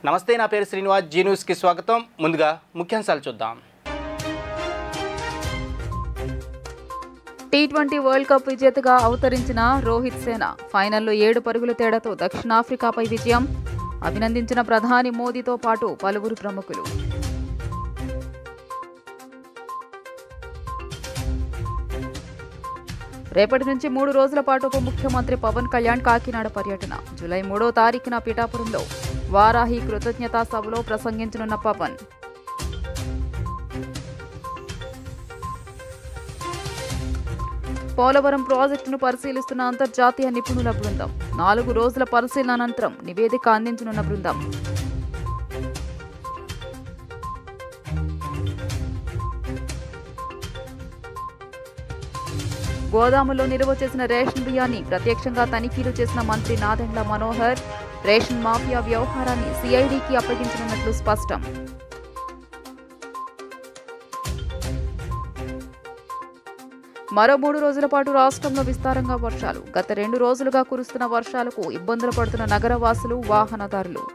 నమస్తే, నా పేరు శ్రీనివాస్. జీ న్యూస్ కి స్వాగతం. ముందుగా ముఖ్యాంశాలు చూద్దాం. టీ20 వరల్డ్ కప్ విజేతగా అవతరించిన రోహిత్ సేన ఫైనల్లో 7 పరుగుల తేడాతో దక్షిణాఫ్రికాపై విజయం. అభినందించిన ప్రధాని మోదీతో పాటు పలువురు ప్రముఖులు. రేపటి నుంచి 3 రోజుల పాటు ఉప ముఖ్యమంత్రి పవన్ కళ్యాణ్ కాకినాడ పర్యటన. జూలై 3వ తారీఖున పిఠాపురంలో వారాహి కృతజ్ఞతా సభలో ప్రసంగించనున్న పవన్. పోలవరం ప్రాజెక్టును పరిశీలిస్తున్న అంతర్జాతీయ నిపుణుల బృందం 4 రోజుల పరిశీలన అనంతరం నివేదిక అందించనున్న బృందం. గోదాములో నిల్వ చేసిన రేషన్ బియ్యాన్ని ప్రత్యక్షంగా తనిఖీలు చేసిన మంత్రి నాదెండ్ల మనోహర్. రేషన్ మాఫియా వ్యవహారాన్ని సిఐడికి అప్పగించనున్నట్లు స్పష్టం. మరో 3 రోజుల పాటు రాష్ట్రంలో విస్తారంగా వర్షాలు. గత 2 రోజులుగా కురుస్తున్న వర్షాలకు ఇబ్బందులు పడుతున్న నగరవాసులు, వాహనదారులు.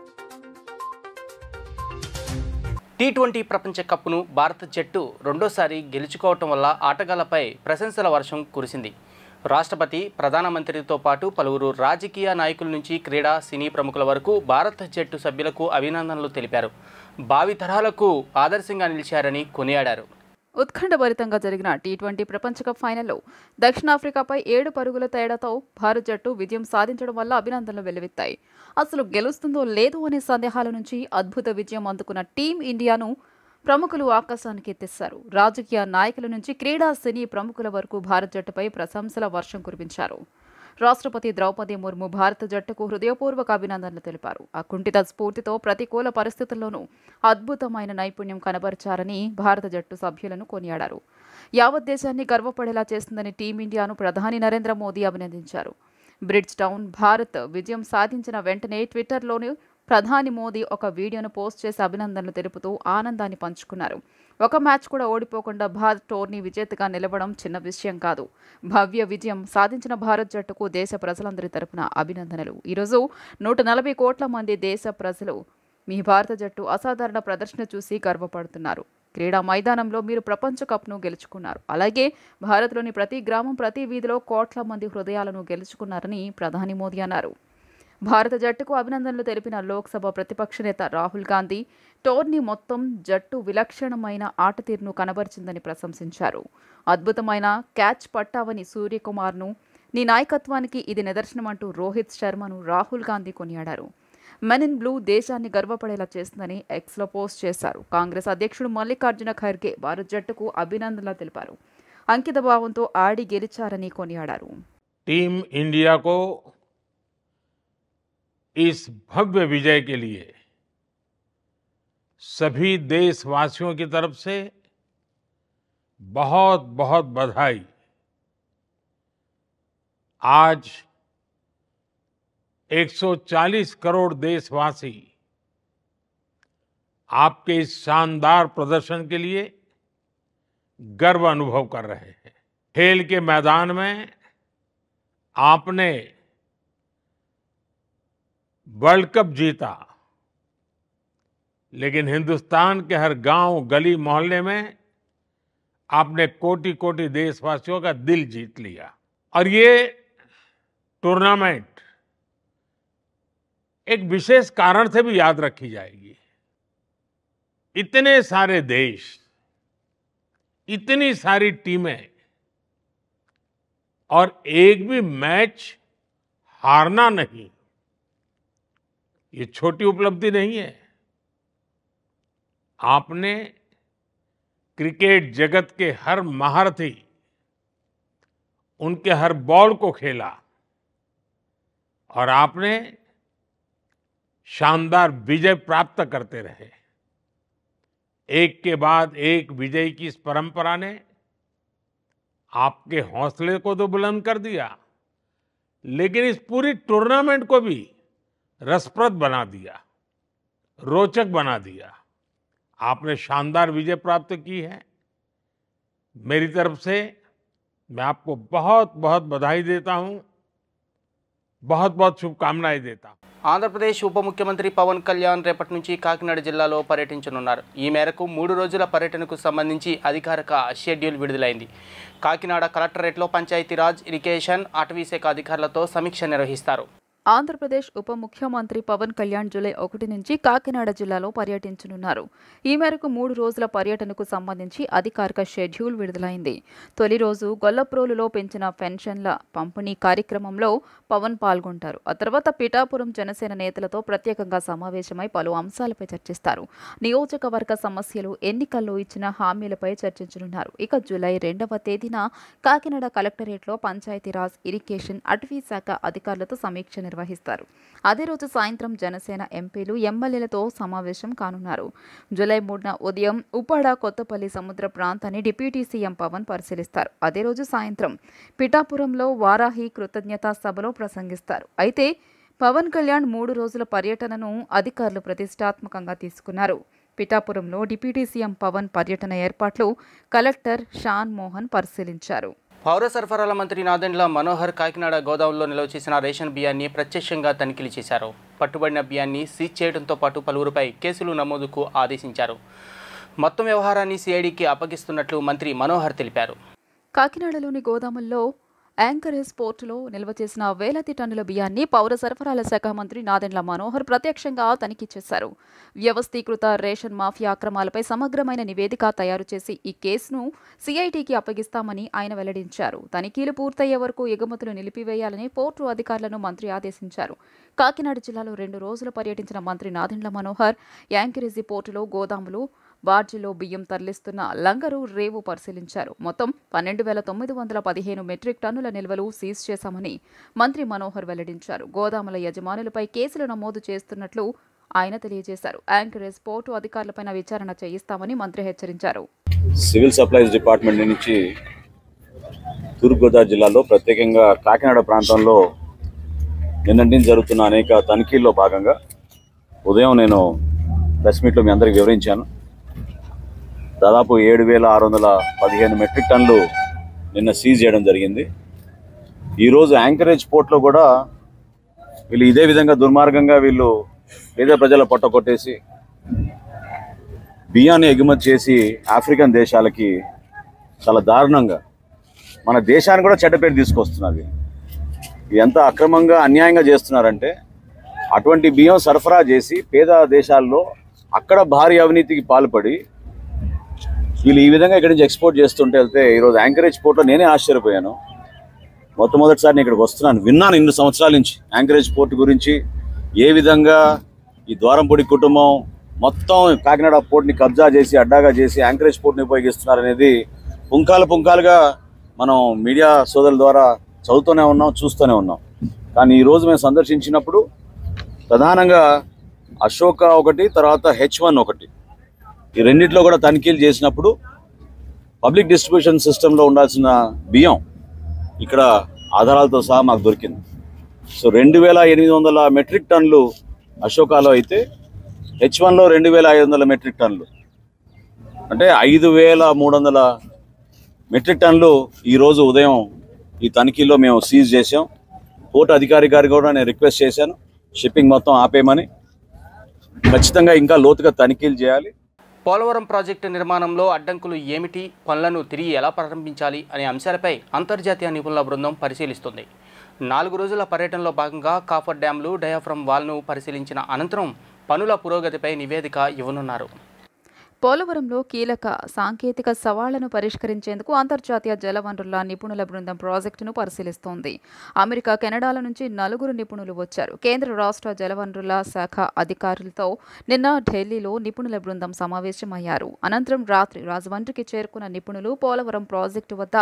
టీ20 ప్రపంచ కప్ను భారత జట్టు రెండోసారి గెలుచుకోవటం వల్ల ఆటగాళ్లపై ప్రశంసల వర్షం కురిసింది. రాష్ట్రపతి, ప్రధానమంత్రితో పాటు పలువురు రాజకీయ నాయకుల నుంచి క్రీడా, సినీ ప్రముఖుల వరకు భారత జట్టు సభ్యులకు అభినందనలు తెలిపారు. భావితరాలకు ఆదర్శంగా నిలిచారని కొనియాడారు. ఉత్కంఠభరితంగా జరిగిన టీ20 ప్రపంచ కప్ ఫైనల్లో దక్షిణాఫ్రికాపై 7 పరుగుల తేడాతో భారత జట్టు విజయం సాధించడం వల్ల అభినందనలు వెల్లువెత్తాయి. అసలు గెలుస్తుందో లేదో అనే సందేహాల నుంచి అద్భుత విజయం అందుకున్న టీం ఇండియాను ప్రముఖులు ఆకాశానికి ఎత్తేశారు. రాజకీయ నాయకుల నుంచి క్రీడా, సినీ ప్రముఖుల వరకు భారత జట్టుపై ప్రశంసల వర్షం కురిపించారు. రాష్ట్రపతి ద్రౌపది ముర్ము భారత జట్టుకు హృదయపూర్వక అభినందనలు తెలిపారు. అకుంఠిత స్ఫూర్తితో ప్రతికూల పరిస్థితుల్లోనూ అద్భుతమైన నైపుణ్యం కనబరిచారని భారత జట్టు సభ్యులను కొనియాడారు. యావత్ దేశాన్ని గర్వపడేలా చేస్తుందని టీమిండియాను ప్రధాని నరేంద్ర మోదీ అభినందించారు. బ్రిడ్జ్ టౌన్ భారత్ విజయం సాధించిన వెంటనే ట్విట్టర్లోని ప్రధాని మోదీ ఒక వీడియోను పోస్ట్ చేసి అభినందనలు తెలుపుతూ ఆనందాన్ని పంచుకున్నారు. ఒక మ్యాచ్ కూడా ఓడిపోకుండా భారత్ టోర్నీ విజేతగా నిలవడం చిన్న విషయం కాదు. భవ్య విజయం సాధించిన భారత్ జట్టుకు దేశ ప్రజలందరి తరపున అభినందనలు. ఈరోజు 140 కోట్ల మంది దేశ ప్రజలు మీ భారత జట్టు అసాధారణ ప్రదర్శన చూసి గర్వపడుతున్నారు. క్రీడా మైదానంలో మీరు ప్రపంచ కప్ను గెలుచుకున్నారు. అలాగే భారత్లోని ప్రతి గ్రామం, ప్రతి వీధిలో కోట్ల మంది హృదయాలను గెలుచుకున్నారని ప్రధాని మోదీ అన్నారు. భారత జట్టుకు అభినందనలు తెలిపిన లోక్సభ ప్రతిపక్ష నేత రాహుల్ గాంధీ టోర్నీ మొత్తం జట్టు విలక్షణమైన ఆటతీరును కనబరిచిందని ప్రశంసించారు. అద్భుతమైన క్యాచ్ పట్టావని సూర్యకుమార్ను, నీ నాయకత్వానికి ఇది నిదర్శనమంటూ రోహిత్ శర్మను రాహుల్ గాంధీ కొనియాడారు. మెన్ ఇన్ బ్లూ దేశాన్ని గర్వపడేలా చేస్తుందని ఎక్స్లో పోస్ట్ చేశారు. కాంగ్రెస్ అధ్యక్షుడు మల్లికార్జున ఖర్గే భారత జట్టుకు అభినందనలు తెలిపారు. అంకిత భావంతో ఆడి గెలిచారని కొనియాడారు. टीम इंडिया को इस भव्य विजय के लिए सभी देशवासियों की तरफ से बहुत बहुत बधाई। आज 140 करोड़ देशवासी आपके इस शानदार प्रदर्शन के लिए गर्व अनुभव कर रहे हैं। खेल के मैदान में आपने वर्ल्ड कप जीता, लेकिन हिंदुस्तान के हर गांव, गली, मोहल्ले में आपने कोटि कोटि देशवासियों का दिल जीत लिया। और ये टूर्नामेंट एक विशेष कारण से भी याद रखी जाएगी। इतने सारे देश, इतनी सारी टीमें और एक भी मैच हारना नहीं, ये छोटी उपलब्धि नहीं है। आपने क्रिकेट जगत के हर महारथी, उनके हर बॉल को खेला और आपने शानदार विजय प्राप्त करते रहे। एक के बाद एक विजय की इस परंपरा ने आपके हौसले को तो बुलंद कर दिया, लेकिन इस पूरी टूर्नामेंट को भी रसप्रद बना दिया, रोचक बना दिया। आपने शानदार विजय प्राप्त की है। मेरी तरफ से मैं आपको बहुत बहुत बधाई देता हूं, बहुत बहुत शुभकामनाएं देता हूं। ఆంధ్రప్రదేశ్ ఉప ముఖ్యమంత్రి పవన్ కళ్యాణ్ రేపటి నుంచి కాకినాడ జిల్లాలో పర్యటించనున్నారు. ఈ మేరకు 3 రోజుల పర్యటనకు సంబంధించి అధికారిక షెడ్యూల్ విడుదలైంది. కాకినాడ కలెక్టరేట్లో పంచాయతీరాజ్, ఇరిగేషన్, అటవీశాఖ అధికారులతో సమీక్ష నిర్వహిస్తారు. ఆంధ్రప్రదేశ్ ఉప ముఖ్యమంత్రి పవన్ కళ్యాణ్ జూలై 1 నుంచి కాకినాడ జిల్లాలో పర్యటించనున్నారు. ఈ మేరకు 3 రోజుల పర్యటనకు సంబంధించి అధికారిక షెడ్యూల్ విడుదలైంది. తొలి రోజు గొల్లప్రోలులో పెంచిన పెన్షన్ల పంపిణీ కార్యక్రమంలో పవన్ పాల్గొంటారు. ఆ తర్వాత పిఠాపురం జనసేన నేతలతో ప్రత్యేకంగా సమావేశమై పలు అంశాలపై చర్చిస్తారు. నియోజకవర్గ సమస్యలు, ఎన్నికల్లో ఇచ్చిన హామీలపై చర్చించనున్నారు. ఇక జూలై 2వ తేదీన కాకినాడ కలెక్టరేట్లో పంచాయతీరాజ్, ఇరిగేషన్, అటవీశాఖ అధికారులతో సమీక్ష నిర్వహిస్తారు. అదే రోజు సాయంత్రం జనసేన ఎంపీలు, ఎమ్మెల్యేలతో సమావేశం కానున్నారు. జూలై 3న ఉదయం ఉప్పాడ, కొత్తపల్లి సముద్ర ప్రాంతాన్ని డిప్యూటీ సీఎం పవన్ పరిశీలిస్తారు. అదే రోజు సాయంత్రం పిఠాపురంలో వారాహి కృతజ్ఞతా సభలో ప్రసంగిస్తారు. అయితే పవన్ కళ్యాణ్ 3 రోజుల పర్యటనను అధికారులు ప్రతిష్టాత్మకంగా తీసుకున్నారు. పిఠాపురంలో డిప్యూటీ సీఎం పవన్ పర్యటన ఏర్పాట్లు కలెక్టర్ షాన్ మోహన్ పరిశీలించారు. పౌర సరఫరాల మంత్రి నాదెండ్ల మనోహర్ కాకినాడ గోదాములో నిల్వ చేసిన రేషన్ బియ్యాన్ని ప్రత్యక్షంగా తనిఖీలు చేశారు. పట్టుబడిన బియ్యాన్ని సీజ్ చేయడంతో పాటు పలువురుపై కేసులు నమోదుకు ఆదేశించారు. మొత్తం వ్యవహారాన్ని సిఐడికి అప్పగిస్తున్నట్లు మంత్రి మనోహర్ తెలిపారు. కాకినాడలోని గోదాముల్లో యాంకరేజ్ పోర్టులో నిల్వ చేసిన వేలాది టన్నుల బియ్యాన్ని పౌర సరఫరాల శాఖ మంత్రి నాదెండ్ల మనోహర్ ప్రత్యక్షంగా తనిఖీ చేశారు. వ్యవస్థీకృత రేషన్ మాఫియా అక్రమాలపై సమగ్రమైన నివేదిక తయారు చేసి ఈ కేసును సిఐటికి అప్పగిస్తామని ఆయన వెల్లడించారు. తనిఖీలు పూర్తయ్యే వరకు ఎగుమతులు నిలిపివేయాలని పోర్టు అధికారులను మంత్రి ఆదేశించారు. కాకినాడ జిల్లాలో 2 రోజులు పర్యటించిన మంత్రి నాదెండ్ల మనోహర్ యాంకరేజీ పోర్టులో గోదాములు, బార్జిలో బియ్యం తరలిస్తున్న లంగరు, రేవు పరిశీలించారు. మొత్తం 12,915 మెట్రిక్ టన్నుల నిల్వలు సీజ్ చేశామని మంత్రి మనోహర్ వెల్లడించారు. గోదాముల యజమానులపై కేసులు నమోదు చేస్తున్నట్లు ఆయన తెలియజేశారు. యాంకరేజ్ పోర్టు అధికారులపై విచారణ చేయిస్తామని మంత్రి హెచ్చరించారు. సివిల్ సప్లైస్ డిపార్ట్మెంట్ నుంచి తూర్పుగోదావరి జిల్లాలో ప్రత్యేకంగా కాకినాడ ప్రాంతంలో నిన్నటి నుంచి జరుగుతున్న అనేక తనిఖీల్లో భాగంగా ఉదయం నేను ప్రెస్ మీట్లో మీ అందరికీ వివరించాను. దాదాపు 7,615 మెట్రిక్ టన్నులు నిన్న సీజ్ చేయడం జరిగింది. ఈరోజు యాంకరేజ్ పోర్ట్లో కూడా వీళ్ళు ఇదే విధంగా దుర్మార్గంగా వీళ్ళు పేద ప్రజల పొట్ట కొట్టేసి బియ్యాన్ని ఎగుమతి చేసి ఆఫ్రికన్ దేశాలకి చాలా దారుణంగా మన దేశాన్ని కూడా చెడ్డపేరు తీసుకొస్తున్నారు. ఎంత అక్రమంగా, అన్యాయంగా చేస్తున్నారంటే అటువంటి బియ్యం సరఫరా చేసి పేద దేశాల్లో అక్కడ భారీ అవినీతికి పాల్పడి వీళ్ళు ఈ విధంగా ఇక్కడి నుంచి ఎక్స్పోర్ట్ చేస్తుంటే వెళ్తే ఈరోజు యాంకరేజ్ పోర్ట్లో నేనే ఆశ్చర్యపోయాను. మొట్టమొదటిసారి నేను ఇక్కడికి వస్తున్నాను. విన్నాను ఇన్ని సంవత్సరాల నుంచి యాంకరేజ్ పోర్ట్ గురించి, ఏ విధంగా ఈ ద్వారంపూడి కుటుంబం మొత్తం కాకినాడ పోర్ట్ని కబ్జా చేసి అడ్డాగా చేసి యాంకరేజ్ పోర్ట్ని ఉపయోగిస్తున్నారనేది పుంకాలుగా మనం మీడియా సోదరుల ద్వారా చదువుతూనే ఉన్నాం, చూస్తూనే ఉన్నాం. కానీ ఈరోజు మేము సందర్శించినప్పుడు ప్రధానంగా అశోక ఒకటి, తర్వాత H1 ఒకటి, ఈ రెండిట్లో కూడా తనిఖీలు చేసినప్పుడు పబ్లిక్ డిస్ట్రిబ్యూషన్ సిస్టంలో ఉండాల్సిన బియ్యం ఇక్కడ ఆధారాలతో సహా మాకు దొరికింది. సో 2,800 మెట్రిక్ టన్నులు అశోకాలో అయితే H1లో 2,500 మెట్రిక్ టన్నులు, అంటే 5,300 మెట్రిక్ టన్నులు ఈరోజు ఉదయం ఈ తనిఖీలో మేము సీజ్ చేసాం. పోర్టు అధికారి గారు కూడా నేను రిక్వెస్ట్ చేశాను, షిప్పింగ్ మొత్తం ఆపేయమని. ఖచ్చితంగా ఇంకా లోతుగా తనిఖీలు చేయాలి. పోలవరం ప్రాజెక్టు నిర్మాణంలో అడ్డంకులు ఏమిటి, పనులను తిరిగి ఎలా ప్రారంభించాలి అనే అంశాలపై అంతర్జాతీయ నిపుణుల బృందం పరిశీలిస్తుంది. 4 రోజుల పర్యటనలో భాగంగా కాఫర్ డ్యాంలు, డయాఫ్రమ్ వాల్ను పరిశీలించిన అనంతరం పనుల పురోగతిపై నివేదిక ఇవ్వనున్నారు. పోలవరంలో కీలక సాంకేతిక సవాళ్లను పరిష్కరించేందుకు అంతర్జాతీయ జలవనరుల నిపుణుల బృందం ప్రాజెక్టును పరిశీలిస్తోంది. అమెరికా, కెనడాల నుంచి 4 నిపుణులు వచ్చారు. కేంద్ర రాష్ట్ర జలవనరుల శాఖ అధికారులతో నిన్న ఢిల్లీలో నిపుణుల బృందం సమావేశమయ్యారు. అనంతరం రాత్రి రాజమండ్రికి చేరుకున్న నిపుణులు పోలవరం ప్రాజెక్టు వద్ద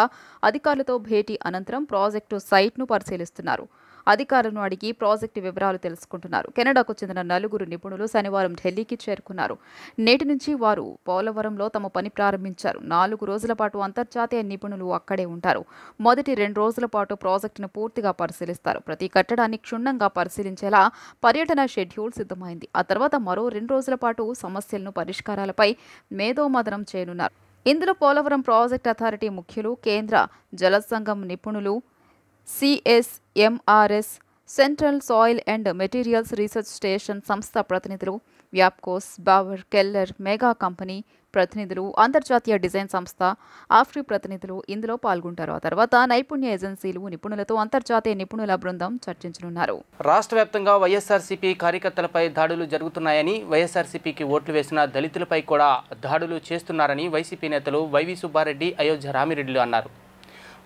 అధికారులతో భేటీ అనంతరం ప్రాజెక్టు సైట్ను పరిశీలిస్తున్నారు. అధికారులను అడిగి ప్రాజెక్టు వివరాలు తెలుసుకుంటున్నారు. కెనడాకు చెందిన 4 నిపుణులు శనివారం ఢిల్లీకి చేరుకున్నారు. నేటి నుంచి వారు పోలవరంలో తమ పని ప్రారంభించారు. 4 రోజుల పాటు అంతర్జాతీయ నిపుణులు అక్కడే ఉంటారు. మొదటి 2 రోజుల పాటు ప్రాజెక్టును పూర్తిగా పరిశీలిస్తారు. ప్రతి కట్టడాన్ని క్షుణ్ణంగా పరిశీలించేలా పర్యటన షెడ్యూల్ సిద్ధమైంది. ఆ తర్వాత మరో 2 రోజుల పాటు సమస్యలను, పరిష్కారాలపై మేధోమథనం చేయనున్నారు. ఇందులో పోలవరం ప్రాజెక్ట్ అథారిటీ ముఖ్యులు, కేంద్ర జల సంఘం నిపుణులు, CSMRS central soil and materials research station సంస్థ ప్రతినిధులు, వ్యాప్కోస్, బావర్, కెల్లర్, మెగా కంపెనీ ప్రతినిధులు, అంతర్జాతీయ డిజైన్ సంస్థ, ఆఫ్రీ ప్రతినిధులు ఇందులో పాల్గొంటారు. ఆ తర్వాత నైపుణ్య ఏజెన్సీలు నిపుణులతో అంతర్జాతీయ నిపుణుల బృందం చర్చించనున్నారు. రాష్ట్ర వ్యాప్తంగా వైఎస్ఆర్సీపీ కార్యకర్తలపై దాడులు జరుగుతున్నాయని, వైఎస్ఆర్సీపీకి ఓట్లు వేసిన దళితులపై కూడా దాడులు చేస్తున్నారని వైసీపీ నేతలు వైవి సుబ్బారెడ్డి, అయోధ్య రామిరెడ్డిలు అన్నారు.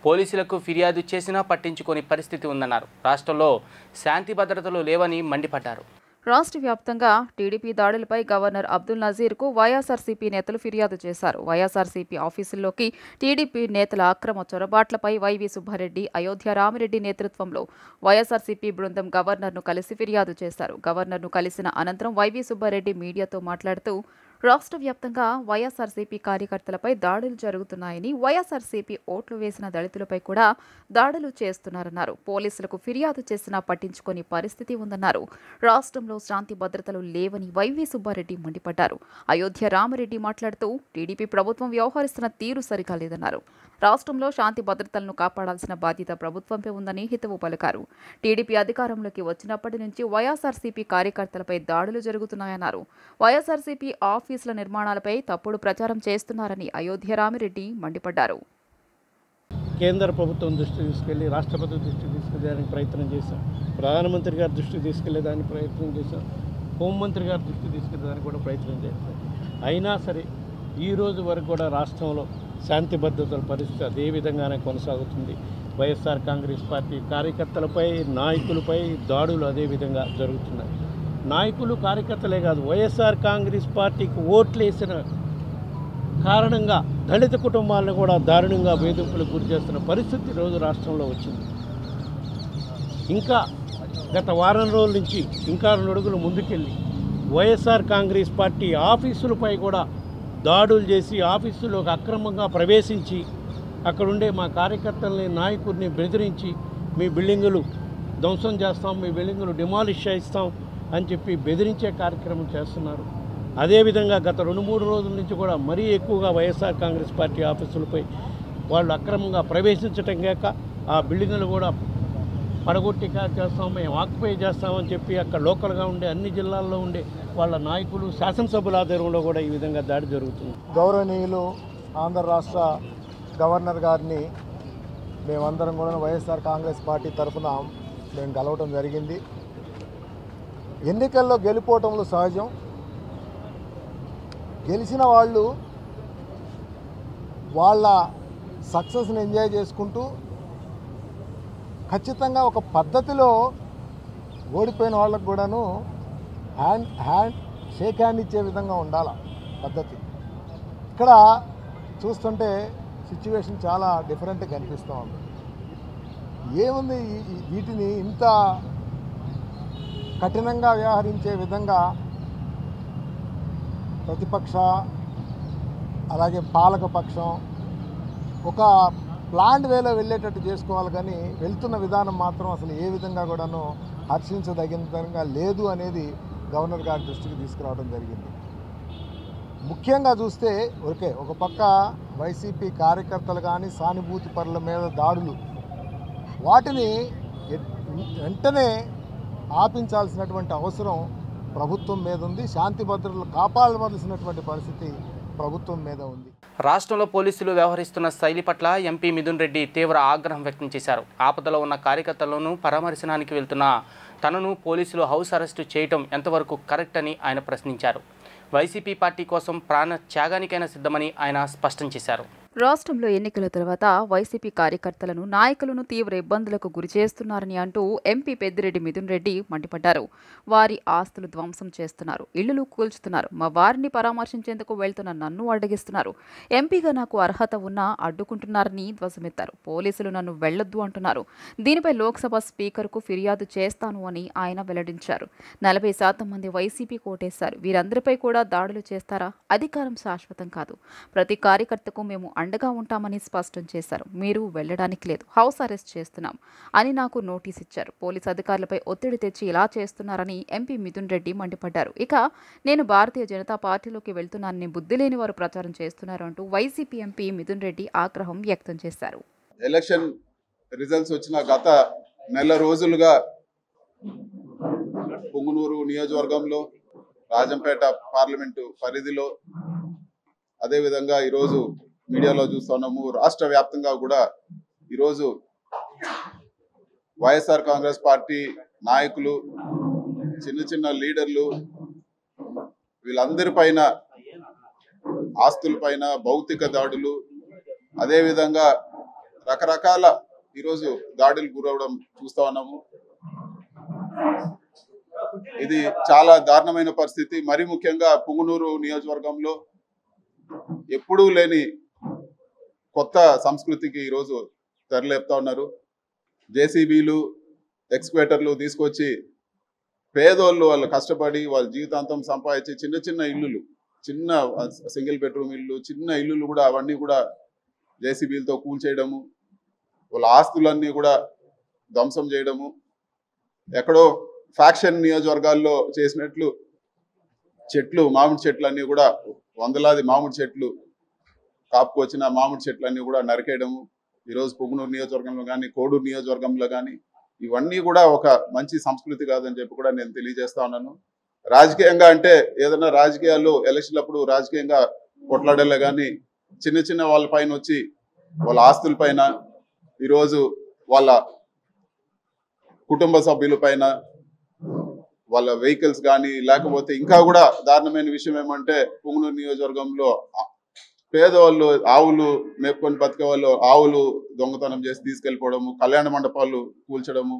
పోలీసులకు ఫిర్యాదు చేసినా పట్టించుకోని పరిస్థితి ఉందన్నారు. రాష్ట్రంలో శాంతి భద్రతలు లేవని మండిపడ్డారు. రాష్ట్ర వ్యాప్తంగా టీడీపీ దాడులపై గవర్నర్ అబ్దుల్ నజీర్కు వైఎస్ఆర్సీపీ నేతలు ఫిర్యాదు చేశారు. వైఎస్ఆర్సీపీ ఆఫీసుల్లోకి టీడీపీ నేతల అక్రమ చొరబాట్లపై వైవి సుబ్బారెడ్డి, అయోధ్య రామిరెడ్డి నేతృత్వంలో వైఎస్ఆర్సీపీ బృందం గవర్నర్ను కలిసి ఫిర్యాదు చేశారు. గవర్నర్ను కలిసిన అనంతరం వైవి సుబ్బారెడ్డి మీడియాతో మాట్లాడుతూ రాష్ట్ర వ్యాప్తంగా వైఎస్ఆర్సీపీ కార్యకర్తలపై దాడులు జరుగుతున్నాయని, వైఎస్ఆర్సీపీ ఓట్లు వేసిన దళితులపై కూడా దాడులు చేస్తున్నారన్నారు. పోలీసులకు ఫిర్యాదు చేసినా పట్టించుకోని పరిస్థితి ఉందన్నారు. రాష్ట్రంలో శాంతి భద్రతలు లేవని వైవి సుబ్బారెడ్డి మండిపడ్డారు. అయోధ్య రామిరెడ్డి మాట్లాడుతూ టీడీపీ ప్రభుత్వం వ్యవహరిస్తున్న తీరు సరిగా లేదన్నారు. రాష్ట్రంలో శాంతి భద్రతలను కాపాడాల్సిన బాధ్యత ప్రభుత్వంపై ఉందని హితవు పలికారు. టీడీపీ అధికారంలోకి వచ్చినప్పటి నుంచి వైఎస్ఆర్సీపీ కార్యకర్తలపై దాడులు జరుగుతున్నాయన్నారు. వైఎస్ఆర్సీపీ ఆఫీసుల నిర్మాణాలపై తప్పుడు ప్రచారం చేస్తున్నారని అయోధ్య రామిరెడ్డి మండిపడ్డారు. కేంద్ర ప్రభుత్వం దృష్టికి తీసుకెళ్లి రాష్ట్రపతి దృష్టికి తీసుకెళ్ళడానికి ప్రయత్నం చేశాం. ప్రధానమంత్రి గారి దృష్టికి తీసుకెళ్లేదానికి ప్రయత్నం చేశాం. హోంమంత్రి గారి దృష్టికి తీసుకెళ్ళడానికి కూడా ప్రయత్నం చేశాం. అయినా సరే ఈ రోజు వరకు కూడా రాష్ట్రంలో శాంతి భద్రతల పరిస్థితి అదే విధంగానే కొనసాగుతుంది. వైఎస్ఆర్ కాంగ్రెస్ పార్టీ కార్యకర్తలపై, నాయకులపై దాడులు అదే విధంగా జరుగుతున్నాయి. నాయకులు, కార్యకర్తలే కాదు, వైఎస్ఆర్ కాంగ్రెస్ పార్టీకి ఓట్లేసిన కారణంగా దళిత కుటుంబాలను కూడా దారుణంగా వేధింపులకు గురి చేస్తున్న పరిస్థితి రోజు రాష్ట్రంలో వచ్చింది. ఇంకా గత వారం రోజుల నుంచి ఇంకా 2 అడుగులు ముందుకెళ్ళి వైఎస్ఆర్ కాంగ్రెస్ పార్టీ ఆఫీసులపై కూడా దాడులు చేసి, ఆఫీసులోకి అక్రమంగా ప్రవేశించి అక్కడుండే మా కార్యకర్తల్ని, నాయకుడిని బెదిరించి మీ బిల్డింగులు ధ్వంసం చేస్తాం, మీ బిల్డింగులు డిమాలిష్ చేయిస్తాం అని చెప్పి బెదిరించే కార్యక్రమం చేస్తున్నారు. అదేవిధంగా గత 2-3 రోజుల నుంచి కూడా మరీ ఎక్కువగా వైఎస్ఆర్ కాంగ్రెస్ పార్టీ ఆఫీసులపై వాళ్ళు అక్రమంగా ప్రవేశించటం కాక ఆ బిల్డింగులు కూడా పడగొట్టి చేస్తాం, మేము ఆక్యుపై చేస్తామని చెప్పి అక్కడ లోకల్గా ఉండే అన్ని జిల్లాల్లో ఉండే వాళ్ళ నాయకులు, శాసనసభ్యుల ఆధ్వర్యంలో కూడా ఈ విధంగా దాడి జరుగుతుంది. గౌరవనీయులు ఆంధ్ర రాష్ట్ర గవర్నర్ గారిని మేమందరం కూడా వైఎస్ఆర్ కాంగ్రెస్ పార్టీ తరఫున మేము కలవటం జరిగింది. ఎన్నికల్లో గెలిపోవటంలో సహజం. గెలిచిన వాళ్ళు వాళ్ళ సక్సెస్ని ఎంజాయ్ చేసుకుంటూ ఖచ్చితంగా ఒక పద్ధతిలో ఓడిపోయిన వాళ్ళకు కూడాను షేక్ హ్యాండ్ ఇచ్చే విధంగా ఉండాలి పద్ధతి. ఇక్కడ చూస్తుంటే సిచ్యువేషన్ చాలా డిఫరెంట్గా కనిపిస్తూ ఉంది. ఏముంది, వీటిని ఇంత కఠినంగా వ్యవహరించే విధంగా ప్రతిపక్ష అలాగే పాలక పక్షం ఒక ప్లాండ్ వేలో వెళ్ళేటట్టు చేసుకోవాలి, కానీ వెళ్తున్న విధానం మాత్రం అసలు ఏ విధంగా కూడాను హర్షించదగిన విధంగా లేదు అనేది గవర్నర్ గారి దృష్టికి తీసుకురావడం జరిగింది. ముఖ్యంగా చూస్తే ఒక పక్క వైసీపీ కార్యకర్తలు కానీ సానుభూతి పరుల మీద దాడులు, వాటిని వెంటనే ఆపించాల్సినటువంటి అవసరం ప్రభుత్వం మీద ఉంది. శాంతి భద్రతలు కాపాడవలసినటువంటి పరిస్థితి ప్రభుత్వం మీద ఉంది. రాష్ట్రంలో పోలీసులు వ్యవహరిస్తున్న శైలి పట్ల ఎంపీ మిథున్ రెడ్డి తీవ్ర ఆగ్రహం వ్యక్తం చేశారు. ఆపదలో ఉన్న కార్యకర్తలను పరామర్శనానికి వెళ్తున్న తనను పోలీసులు హౌస్ అరెస్టు చేయటం ఎంతవరకు కరెక్ట్ అని ఆయన ప్రశ్నించారు. వైసీపీ పార్టీ కోసం ప్రాణ త్యాగానికైనా సిద్ధమని ఆయన స్పష్టం చేశారు. రాష్ట్రంలో ఎన్నికల తర్వాత వైసీపీ కార్యకర్తలను, నాయకులను తీవ్ర ఇబ్బందులకు గురి చేస్తున్నారని అంటూ ఎంపీ పెద్దిరెడ్డి మిథున్ రెడ్డి మండిపడ్డారు. వారి ఆస్తులు ధ్వంసం చేస్తున్నారు, ఇళ్లు కూల్చుతున్నారు, మా వారిని పరామర్శించేందుకు వెళ్తున్న నన్ను అడ్డగిస్తున్నారు, ఎంపీగా నాకు అర్హత ఉన్నా అడ్డుకుంటున్నారని ధ్వసమెత్తారు. పోలీసులు నన్ను వెళ్లొద్దు అంటున్నారు. దీనిపై లోక్సభ స్పీకర్కు ఫిర్యాదు చేస్తాను అని ఆయన వెల్లడించారు. 40% మంది వైసీపీ కోటేశారు. వీరందరిపై కూడా దాడులు చేస్తారా? అధికారం శాశ్వతం కాదు. ప్రతి కార్యకర్తకు మేము అండగా ఉంటామని స్పష్టం చేశారు. మీరు వెళ్లడానికి లేదు, హౌస్ అరెస్ట్ చేస్తున్నాం అని నాకు నోటీస్ ఇచ్చారు. పోలీసు అధికారులపై ఒత్తిడి తెచ్చి ఇలా చేస్తున్నారని ఎంపీ మిథున్ రెడ్డి మండిపడ్డారు. ఇక నేను భారతీయ జనతా పార్టీలోకి వెళ్తున్నానని బుద్ధి లేని వారు ప్రచారం చేస్తున్నారు అంటూ వైసీపీ ఎంపీ మిథున్ రెడ్డి ఆగ్రహం వ్యక్తం చేశారు. ఎలక్షన్ రిజల్ట్స్ వచ్చిన గత నెల రోజులుగా పుంగనూరు నియోజకవర్గంలో రాజంపేట పార్లమెంటు పరిధిలో అదేవిధంగా ఈరోజు మీడియాలో చూస్తున్నాము రాష్ట్ర వ్యాప్తంగా కూడా ఈరోజు వైఎస్ఆర్ కాంగ్రెస్ పార్టీ నాయకులు చిన్న చిన్న లీడర్లు వీళ్ళందరిపైన ఆస్తులపైన భౌతిక దాడులు అదేవిధంగా రకరకాల ఈరోజు దాడులు గురవడం చూస్తా ఉన్నాము. ఇది చాలా దారుణమైన పరిస్థితి. మరి ముఖ్యంగా పుంగనూరు నియోజకవర్గంలో ఎప్పుడూ లేని కొత్త సంస్కృతికి ఈరోజు తెరలేపుతా ఉన్నారు. జేసీబీలు ఎక్స్క్వేటర్లు తీసుకొచ్చి పేదోళ్ళు వాళ్ళు కష్టపడి వాళ్ళ జీవితాంతం సంపాదించి చిన్న చిన్న ఇల్లులు, చిన్న సింగిల్ బెడ్రూమ్ ఇల్లు, చిన్న ఇల్లులు కూడా అవన్నీ కూడా జేసీబీలతో కూల్చేయడము, వాళ్ళ ఆస్తులన్నీ కూడా ధ్వంసం చేయడము, ఎక్కడో ఫ్యాక్షన్ నియోజకవర్గాల్లో చేసినట్లు చెట్లు, మామిడి చెట్లు అన్నీ కూడా వందలాది మామిడి చెట్లు కాపుకొచ్చిన మామిడి చెట్లన్నీ కూడా నరికేయడము. ఈరోజు పుంగనూరు నియోజకవర్గంలో కానీ కోడూరు నియోజకవర్గంలో కానీ ఇవన్నీ కూడా ఒక మంచి సంస్కృతి కాదని చెప్పి కూడా నేను తెలియజేస్తా ఉన్నాను. రాజకీయంగా అంటే ఏదైనా రాజకీయాల్లో ఎలక్షన్లప్పుడు రాజకీయంగా కొట్లాడలే కానీ చిన్న చిన్న వాళ్ళ పైన వచ్చి వాళ్ళ ఆస్తుల పైన ఈరోజు వాళ్ళ కుటుంబ సభ్యుల పైన వాళ్ళ వెహికల్స్ కానీ లేకపోతే ఇంకా కూడా దారుణమైన విషయం ఏమంటే పుంగనూరు నియోజకవర్గంలో పేదవాళ్ళు ఆవులు మేపుకొని బతికే వాళ్ళు ఆవులు దొంగతనం చేసి తీసుకెళ్ళిపోవడము, కళ్యాణ మండపాలు కూల్చడము,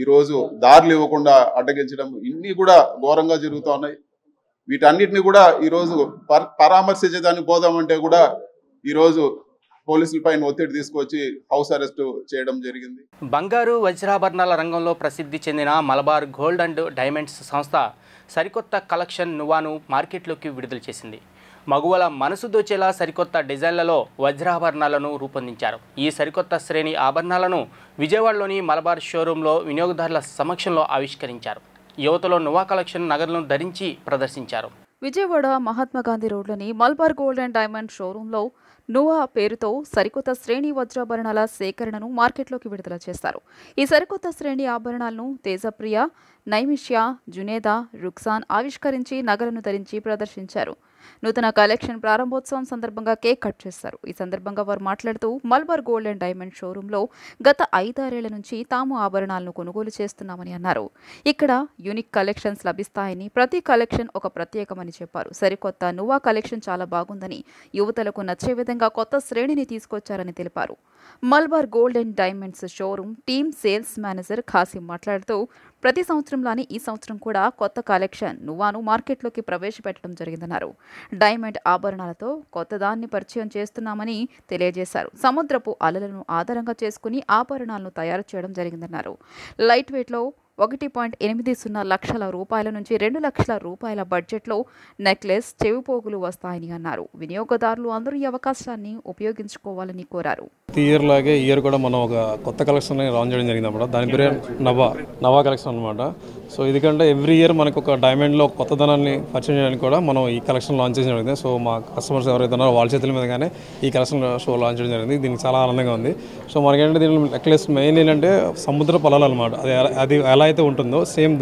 ఈరోజు దారులు ఇవ్వకుండా అడ్డగించడం, ఇన్ని కూడా ఘోరంగా జరుగుతూ ఉన్నాయి. వీటన్నిటిని కూడా ఈరోజు పరామర్శించేదానికి పోదామంటే కూడా ఈరోజు పోలీసుల పైన ఒత్తిడి తీసుకొచ్చి హౌస్ అరెస్ట్ చేయడం జరిగింది. బంగారు వజ్రాభరణాల రంగంలో ప్రసిద్ధి చెందిన మలబార్ గోల్డ్ అండ్ డైమండ్స్ సంస్థ సరికొత్త కలెక్షన్ నువాను మార్కెట్లోకి విడుదల చేసింది. మగువల మనసు దోచేలా సరికొత్త డిజైన్లలో వజ్రాభరణాలను రూపొందించారు. ఈ సరికొత్త శ్రేణి ఆభరణాలను విజయవాడలోని మలబార్ షోరూంలో వినియోగదారుల సమక్షంలో ఆవిష్కరించారు. యువతలో నువా కలెక్షన్ నగలను ధరించి ప్రదర్శించారు. విజయవాడ మహాత్మాగాంధీ రోడ్లోని మలబార్ గోల్డ్ అండ్ డైమండ్ షోరూంలో నువా పేరుతో సరికొత్త శ్రేణి వజ్రాభరణాల సేకరణను మార్కెట్లోకి విడుదల చేశారు. ఈ సరికొత్త శ్రేణి ఆభరణాలను తేజప్రియ, నైమిష్యా, జునేదా, రుక్సాన్ ఆవిష్కరించి నగలను ధరించి ప్రదర్శించారు. నూతన కలెక్షన్ ప్రారంభోత్సవం సందర్భంగా కేక్ కట్ చేశారు. ఈ సందర్భంగా వారు మాట్లాడుతూ మలబార్ గోల్డ్ అండ్ డైమండ్ షోరూంలో గత 5-6 ఏళ్ల నుంచి తాము ఆభరణాలను కొనుగోలు చేస్తున్నామని అన్నారు. ఇక్కడ యూనిక్ కలెక్షన్స్ లభిస్తాయని, ప్రతి కలెక్షన్ ఒక ప్రత్యేకమని చెప్పారు. సరికొత్త నువా కలెక్షన్ చాలా బాగుందని, యువతలకు నచ్చే విధంగా కొత్త శ్రేణిని తీసుకొచ్చారని తెలిపారు. Malabar gold and diamonds showroom team sales manager Khasim మాట్లాడుతూ ప్రతి సంవత్సరంలానే ఈ సంవత్సరం కూడా కొత్త కలెక్షన్ నువాను మార్కెట్లోకి ప్రవేశపెట్టడం జరిగిందన్నారు. డైమండ్ ఆభరణాలతో కొత్తదాన్ని పరిచయం చేస్తున్నామని తెలియజేశారు. సముద్రపు అలలను ఆధారంగా చేసుకుని ఆభరణాలను తయారు చేయడం జరిగిందన్నారు. లైట్ వెయిట్లో 1.80 లక్షల రూపాయల నుంచి 2 లక్షల రూపాయల బడ్జెట్లో నెక్లెస్, చెవిపోగులు వస్తాయని అన్నారు. వినియోగదారులు అందరూ ఈ అవకాశాన్ని ఉపయోగించుకోవాలని కోరారు. ఇయర్ లాగే ఇయర్ కూడా మనం ఒక కొత్త కలెక్షన్ లాంచ్ చేయడం జరిగింది అన్నమాట. దాని పేరు నవా కలెక్షన్ అనమాట. సో ఎందుకంటే ఎవ్రీ ఇయర్ మనకు ఒక డైమండ్లో కొత్తదనాన్ని పరిచయం చేయడానికి కూడా మనం ఈ కలెక్షన్ లాంచ్ చేయడం జరిగింది. సో మా కస్టమర్స్ ఎవరైతే ఉన్నారో వాళ్ళ చేతుల మీదగానే ఈ కలెక్షన్ షో లాంచ్ చేయడం జరిగింది. దీనికి చాలా ఆనందంగా ఉంది. సో మనకేంటంటే దీని నెక్లెస్ మెయిన్ ఏంటంటే సముద్ర పొలాలు అనమాట. అది ఎలా అయితే ఉంటుందో సేమ్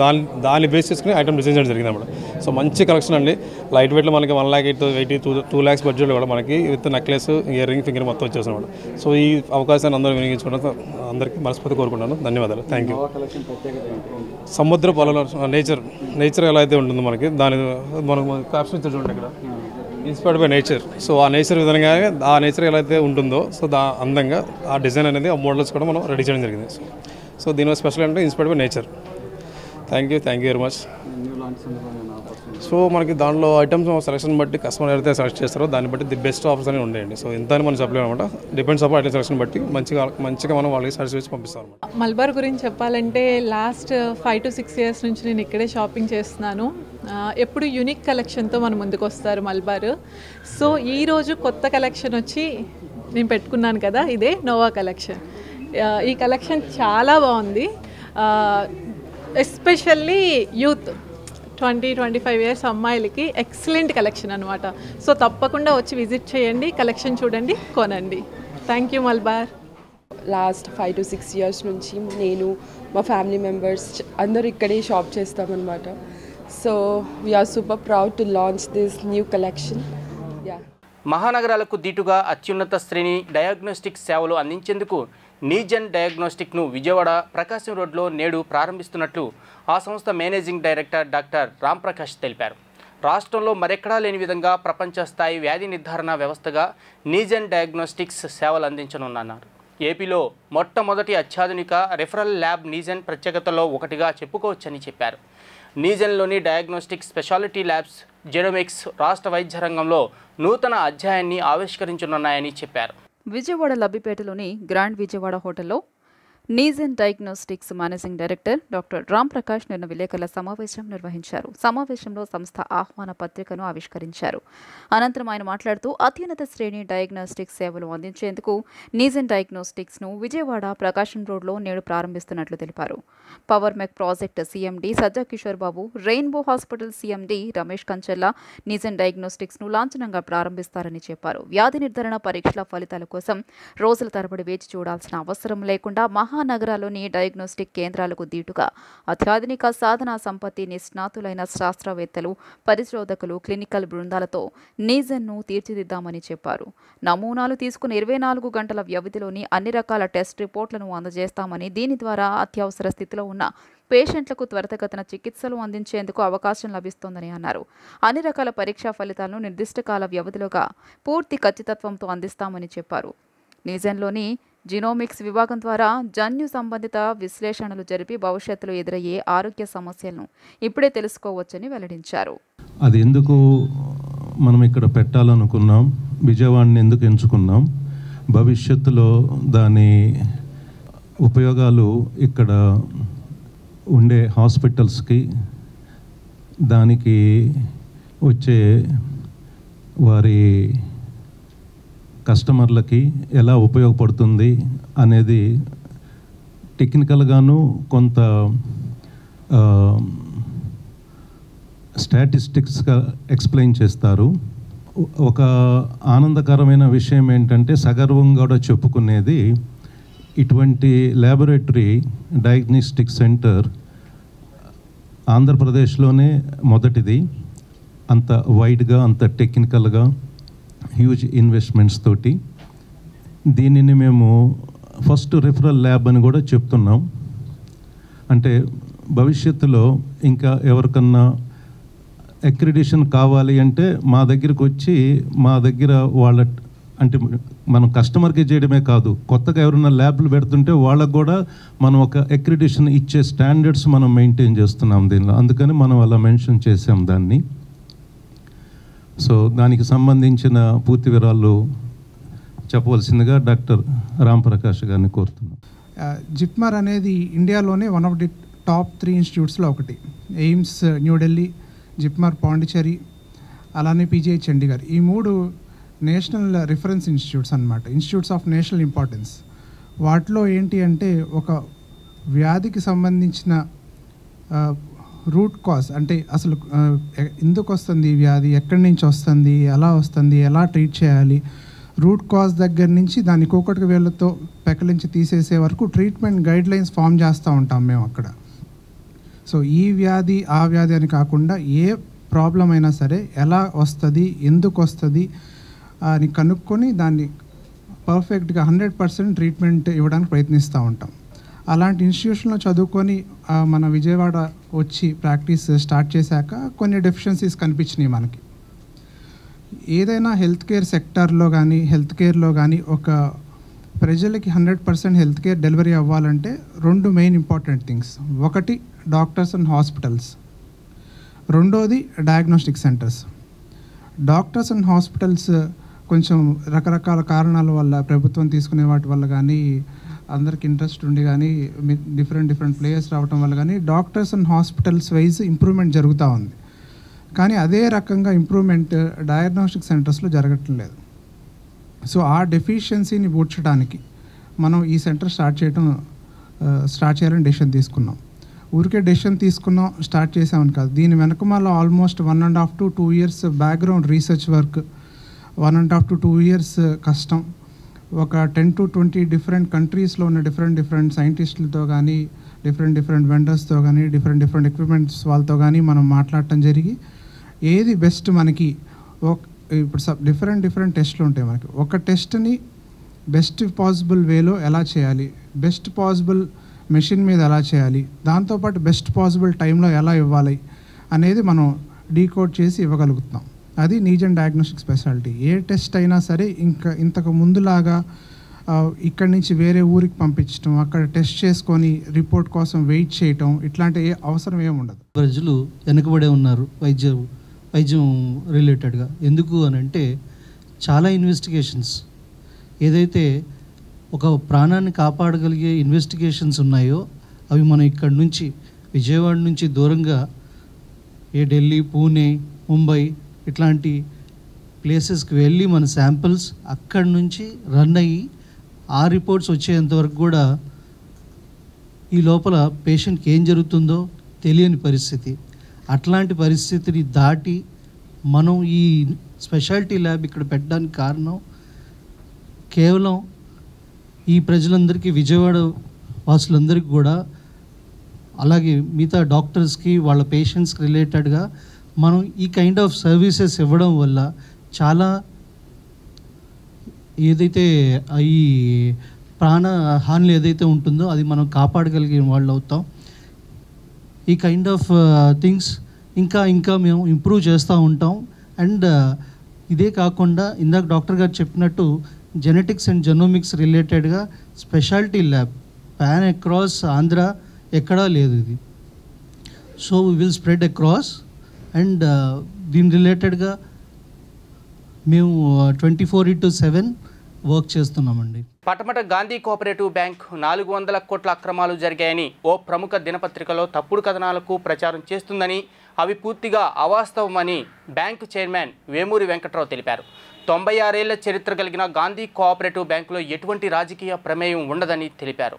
దాన్ని బేస్ చేసుకుని ఐటమ్ డిజైన్ చేయడం జరిగింది అన్నమాట. సో మంచి కలెక్షన్ అండి. లైట్ వెయిట్లో మనకి 1,80,000 2 lakhs బడ్జెట్లో కూడా మనకి with necklace, ear ring, finger మొత్తం వచ్చేసాం అనమాట. సో ఈ అవకాశాన్ని అందరూ వినియోగించుకోవడం అందరికీ మనస్ఫూర్తి కోరుకుంటాను. ధన్యవాదాలు. Thank you. సముద్ర పొలాలు నేచర్ ఎలా అయితే ఉంటుందో మనకి దాని మనకు క్యాప్షన్ ఇచ్చారు చూడండి ఇక్కడ, ఇన్స్పైర్డ్ బై నేచర్. సో ఆ నేచర్ విధంగానే ఆ నేచర్ ఎలా అయితే ఉంటుందో సో అందంగా ఆ డిజైన్ అనేది ఆ మోడల్స్ కూడా మనం రెడీ చేయడం జరిగింది. సో దీనివల్ల స్పెషల్ అంటే inspired by nature. Thank you very much. So మనకి దాంట్లో ఐటమ్స్ సెలక్షన్ బట్టి కస్టమర్ ఎవరైతే సెలెక్ట్ చేస్తారో దాన్ని బట్టి ది బెస్ట్ ఆఫర్స్ అని ఉండేయండి. సో ఎంత అని మనం చెప్పలేము అనమాట. డిపెండ్స్ అప్ ఐటమ్ సెలక్షన్ బట్టి మంచిగా మనం వాళ్ళకి సాటిస్ఫై పంపిస్తాం అనమాట. మలబార్ గురించి చెప్పాలంటే లాస్ట్ 5 to 6 years నుంచి నేను ఇక్కడే షాపింగ్ చేస్తున్నాను. ఎప్పుడు యూనిక్ కలెక్షన్తో మన ముందుకు వస్తారు మలబార్. సో ఈరోజు కొత్త కలెక్షన్ వచ్చి నేను పెట్టుకున్నాను కదా, ఇదే నోవా కలెక్షన్. ఈ కలెక్షన్ చాలా బాగుంది. ఎస్పెషల్లీ యూత్ 20-25 years అమ్మాయిలకి ఎక్సలెంట్ కలెక్షన్ అనమాట. సో తప్పకుండా వచ్చి విజిట్ చేయండి, కలెక్షన్ చూడండి, కొనండి. Thank you Malabar. Last 5 to 6 years నుంచి నేను మా ఫ్యామిలీ మెంబర్స్ అందరూ ఇక్కడే షాప్ చేస్తామన్నమాట. So we are super proud to launch this new collection. మహానగరాలకు దీటుగా అత్యున్నత శ్రేణి డయాగ్నోస్టిక్ సేవలు అందించేందుకు నీజన్ డయాగ్నోస్టిక్ను విజయవాడ ప్రకాశం రోడ్లో నేడు ప్రారంభిస్తున్నట్లు ఆ సంస్థ మేనేజింగ్ డైరెక్టర్ డాక్టర్ రాంప్రకాష్ తెలిపారు. రాష్ట్రంలో మరెక్కడా లేని విధంగా ప్రపంచ స్థాయి వ్యాధి నిర్ధారణ వ్యవస్థగా నీజన్ డయాగ్నోస్టిక్స్ సేవలు అందించనున్నారు. ఏపీలో మొట్టమొదటి అత్యాధునిక రెఫరల్ ల్యాబ్ నీజన్ ప్రత్యేకతలో ఒకటిగా చెప్పుకోవచ్చని చెప్పారు. నీజన్లోని డయాగ్నోస్టిక్ స్పెషాలిటీ ల్యాబ్స్ జెనోమిక్స్ రాష్ట్ర వైద్య రంగంలో నూతన అధ్యాయాన్ని ఆవిష్కరించనున్నాయని చెప్పారు. విజయవాడ లబ్బిపేటలోని గ్రాండ్ విజయవాడ హోటల్లో నీజన్ diagnostics managing director doctor Ramprakash నిన్న విలేకరుల సమావేశం నిర్వహించారు. సమావేశంలో సంస్థ ఆహ్వాన పత్రికను ఆవిష్కరించారు. అనంతరం ఆయన మాట్లాడుతూ అత్యున్నత శ్రేణి డయాగ్నోస్టిక్స్ సేవలు అందించేందుకు నీజన్ డయాగ్నోస్టిక్స్ను విజయవాడ ప్రకాశం రోడ్లో నేడు ప్రారంభిస్తున్నట్లు తెలిపారు. పవర్ మెక్ ప్రాజెక్ట్ సీఎండీ సజ్జా Kishore Babu, rainbow hospital CMD Ramesh కంచెల్లా నీజన్ డయాగ్నోస్టిక్స్ను లాంఛనంగా ప్రారంభిస్తారని చెప్పారు. వ్యాధి నిర్ధారణ పరీక్షల ఫలితాల కోసం రోజుల తరబడి వేచి చూడాల్సిన అవసరం లేకుండా మహానగరాల్లోని డయాగ్నోస్టిక్ కేంద్రాలకు దీటుగా అత్యాధునిక సాధనా సంపత్తి నిష్ణాతులైన శాస్త్రవేత్తలు, పరిశోధకులు, క్లినికల్ బృందాలతో నీజన్ను తీర్చిదిద్దామని చెప్పారు. నమూనాలు తీసుకుని 24 గంటల వ్యవధిలోని అన్ని రకాల టెస్ట్ రిపోర్ట్లను అందజేస్తామని, దీని ద్వారా అత్యవసర స్థితిలో ఉన్న పేషెంట్లకు త్వరితగతిన చికిత్సలు అందించేందుకు అవకాశం లభిస్తోందని అన్నారు. అన్ని రకాల పరీక్షా ఫలితాలను నిర్దిష్ట కాల వ్యవధిలోగా పూర్తి ఖచ్చితత్వంతో అందిస్తామని చెప్పారు. నీజన్లోని జినోమిక్స్ విభాగం ద్వారా జన్యు సంబంధిత విశ్లేషణలు జరిపి భవిష్యత్తులో ఎదురయ్యే ఆరోగ్య సమస్యలను ఇప్పుడే తెలుసుకోవచ్చని వెల్లడించారు. అది ఎందుకు మనం ఇక్కడ పెట్టాలనుకున్నాం, విజయవాడని ఎందుకు ఎంచుకున్నాం, భవిష్యత్తులో దాని ఉపయోగాలు ఇక్కడ ఉండే హాస్పిటల్స్కి, దానికి వచ్చే వారి కస్టమర్లకి ఎలా ఉపయోగపడుతుంది అనేది టెక్నికల్గాను కొంత స్టాటిస్టిక్స్గా ఎక్స్ప్లెయిన్ చేస్తారు. ఒక ఆనందకరమైన విషయం ఏంటంటే, సగర్వంగా కూడా చెప్పుకునేది, ఇటువంటి ల్యాబొరేటరీ డయాగ్నోస్టిక్ సెంటర్ ఆంధ్రప్రదేశ్లోనే మొదటిది. అంత వైడ్గా, అంత టెక్నికల్గా, హ్యూజ్ ఇన్వెస్ట్మెంట్స్ తోటి దీనిని మేము ఫస్ట్ రిఫరల్ ల్యాబ్ అని కూడా చెప్తున్నాం. అంటే భవిష్యత్తులో ఇంకా ఎవరికన్నా అక్రిడిషన్ కావాలి అంటే మా దగ్గరికి వచ్చి, మా దగ్గర వాళ్ళ అంటే మనం కస్టమర్కి చేయడమే కాదు, కొత్తగా ఎవరైనా ల్యాబ్లు పెడుతుంటే వాళ్ళకు కూడా మనం ఒక అక్రిడిషన్ ఇచ్చే స్టాండర్డ్స్ మనం మెయింటైన్ చేస్తున్నాం దీనిలో. అందుకని మనం అలా మెన్షన్ చేసాం దాన్ని. సో దానికి సంబంధించిన పూర్తి వివరాలు చెప్పవలసిందిగా డాక్టర్ రాంప్రకాష్ గారిని కోరుతున్నాం. జిప్మర్ అనేది ఇండియాలోనే వన్ ఆఫ్ ది టాప్ 3 ఇన్స్టిట్యూట్స్లో ఒకటి. ఎయిమ్స్ న్యూఢిల్లీ, జిప్మర్ పాండిచేరి, అలానే పీజీఐ చండీగఢ్, ఈ 3 నేషనల్ రిఫరెన్స్ ఇన్స్టిట్యూట్స్ అన్నమాట, ఇన్స్టిట్యూట్స్ ఆఫ్ నేషనల్ ఇంపార్టెన్స్. వాటిలో ఏంటి అంటే, ఒక వ్యాధికి సంబంధించిన రూట్ కాజ్, అంటే అసలు ఎందుకు వస్తుంది ఈ వ్యాధి, ఎక్కడి నుంచి వస్తుంది, ఎలా వస్తుంది, ఎలా ట్రీట్ చేయాలి, రూట్ కాజ్ దగ్గర నుంచి దాన్ని కూకటికి వేళ్ళతో పెకలించి తీసేసే వరకు ట్రీట్మెంట్ గైడ్ లైన్స్ ఫామ్ చేస్తూ ఉంటాం మేము అక్కడ. సో ఈ వ్యాధి ఆ వ్యాధి అని కాకుండా ఏ ప్రాబ్లం అయినా సరే ఎలా వస్తుంది, ఎందుకు వస్తుంది అని కనుక్కొని దాన్ని పర్ఫెక్ట్గా 100% ట్రీట్మెంట్ ఇవ్వడానికి ప్రయత్నిస్తూ ఉంటాం. అలాంటి ఇన్స్టిట్యూషన్లో చదువుకొని మన విజయవాడ వచ్చి ప్రాక్టీస్ స్టార్ట్ చేశాక కొన్ని డెఫిషియన్సీస్ కనిపించినాయి మనకి. ఏదైనా హెల్త్ కేర్ సెక్టార్లో కానీ, హెల్త్ కేర్లో కానీ ఒక ప్రజలకి 100% హెల్త్ కేర్ డెలివరీ అవ్వాలంటే 2 మెయిన్ ఇంపార్టెంట్ థింగ్స్. ఒకటి డాక్టర్స్ అండ్ హాస్పిటల్స్, రెండోది diagnostic centres. Doctors and hospitals కొంచెం రకరకాల కారణాల వల్ల, ప్రభుత్వం తీసుకునే వాటి వల్ల కానీ, అందరికి ఇంట్రెస్ట్ ఉండి కానీ, డిఫరెంట్ ప్లేయర్స్ రావడం వల్ల కానీ doctors and hospitals wise improvement జరుగుతూ ఉంది. కానీ అదే రకంగా ఇంప్రూవ్మెంట్ డయాగ్నోస్టిక్ సెంటర్స్లో జరగటం లేదు. సో ఆ డెఫిషియన్సీని పూడ్చడానికి మనం ఈ సెంటర్ స్టార్ట్ చేయాలని డెసిషన్ తీసుకున్నాం. ఊరికే డెసిషన్ తీసుకున్నాం, స్టార్ట్ చేసామని కాదు. దీని వెనకమాల almost 1.5 to 2 years background research work, 1.5 to 2 years కష్టం, ఒక 10 to 20 డిఫరెంట్ కంట్రీస్లో ఉన్న డిఫరెంట్ సైంటిస్టులతో కానీ డిఫరెంట్ వెండర్స్తో కానీ డిఫరెంట్ ఎక్విప్మెంట్స్ వాళ్ళతో కానీ మనం మాట్లాడటం జరిగి ఏది బెస్ట్ మనకి ఇప్పుడు డిఫరెంట్ టెస్ట్లు ఉంటాయి మనకి. ఒక టెస్ట్ని బెస్ట్ పాసిబుల్ వేలో ఎలా చేయాలి, బెస్ట్ పాసిబుల్ మెషిన్ మీద ఎలా చేయాలి, దాంతోపాటు బెస్ట్ పాసిబుల్ టైంలో ఎలా ఇవ్వాలి అనేది మనం డీకోడ్ చేసి ఇవ్వగలుగుతున్నాం. అది నీజన్ డయాగ్నోస్టిక్ స్పెషాలిటీ. ఏ టెస్ట్ అయినా సరే ఇంతకు ముందులాగా ఇక్కడి నుంచి వేరే ఊరికి పంపించడం, అక్కడ టెస్ట్ చేసుకొని రిపోర్ట్ కోసం వెయిట్ చేయటం ఇట్లాంటి అవసరం ఏమి ఉండదు. ప్రజలు వెనుకబడే ఉన్నారు వైద్యం రిలేటెడ్గా. ఎందుకు అని అంటే చాలా ఇన్వెస్టిగేషన్స్ ఏదైతే ఒక ప్రాణాన్ని కాపాడగలిగే ఇన్వెస్టిగేషన్స్ ఉన్నాయో అవి మనం ఇక్కడి నుంచి విజయవాడ నుంచి దూరంగా ఢిల్లీ, పూణే, ముంబై ఇట్లాంటి ప్లేసెస్కి వెళ్ళి మన శాంపిల్స్ అక్కడి నుంచి రన్ అయ్యి ఆ రిపోర్ట్స్ వచ్చేంతవరకు కూడా ఈ లోపల పేషెంట్కి ఏం జరుగుతుందో తెలియని పరిస్థితి. అట్లాంటి పరిస్థితిని దాటి మనం ఈ స్పెషాలిటీ ల్యాబ్ ఇక్కడ పెట్టడానికి కారణం కేవలం ఈ ప్రజలందరికీ, విజయవాడ వాసులందరికీ కూడా, అలాగే మిగతా డాక్టర్స్కి వాళ్ళ పేషెంట్స్కి రిలేటెడ్గా మనం ఈ కైండ్ ఆఫ్ సర్వీసెస్ ఇవ్వడం వల్ల చాలా ఏదైతే ఈ ప్రాణ హాని ఏదైతే ఉంటుందో అది మనం కాపాడగలిగిన వాళ్ళు అవుతాం. ఈ కైండ్ ఆఫ్ థింగ్స్ ఇంకా మేము ఇంప్రూవ్ చేస్తూ ఉంటాం. అండ్ ఇదే కాకుండా ఇందాక డాక్టర్ గారు చెప్పినట్టు జెనెటిక్స్ అండ్ జెనోమిక్స్ రిలేటెడ్గా speciality lab pan across Andhra ఎక్కడా లేదు ఇది. So we will spread across and దీని రిలేటెడ్గా మేము 24/7 వర్క్ చేస్తున్నామండి. పటమట గాంధీ కోఆపరేటివ్ బ్యాంక్ 400 కోట్ల అక్రమాలు జరిగాయని ఓ ప్రముఖ దినపత్రికలో తప్పుడు కథనాలకు ప్రచారం చేస్తుందని, అవి పూర్తిగా అవాస్తవమని బ్యాంకు చైర్మన్ వేమూరి వెంకట్రావు తెలిపారు. 96 ఏళ్ల చరిత్ర కలిగిన గాంధీ కోఆపరేటివ్ బ్యాంకులో ఎటువంటి రాజకీయ ప్రమేయం ఉండదని తెలిపారు.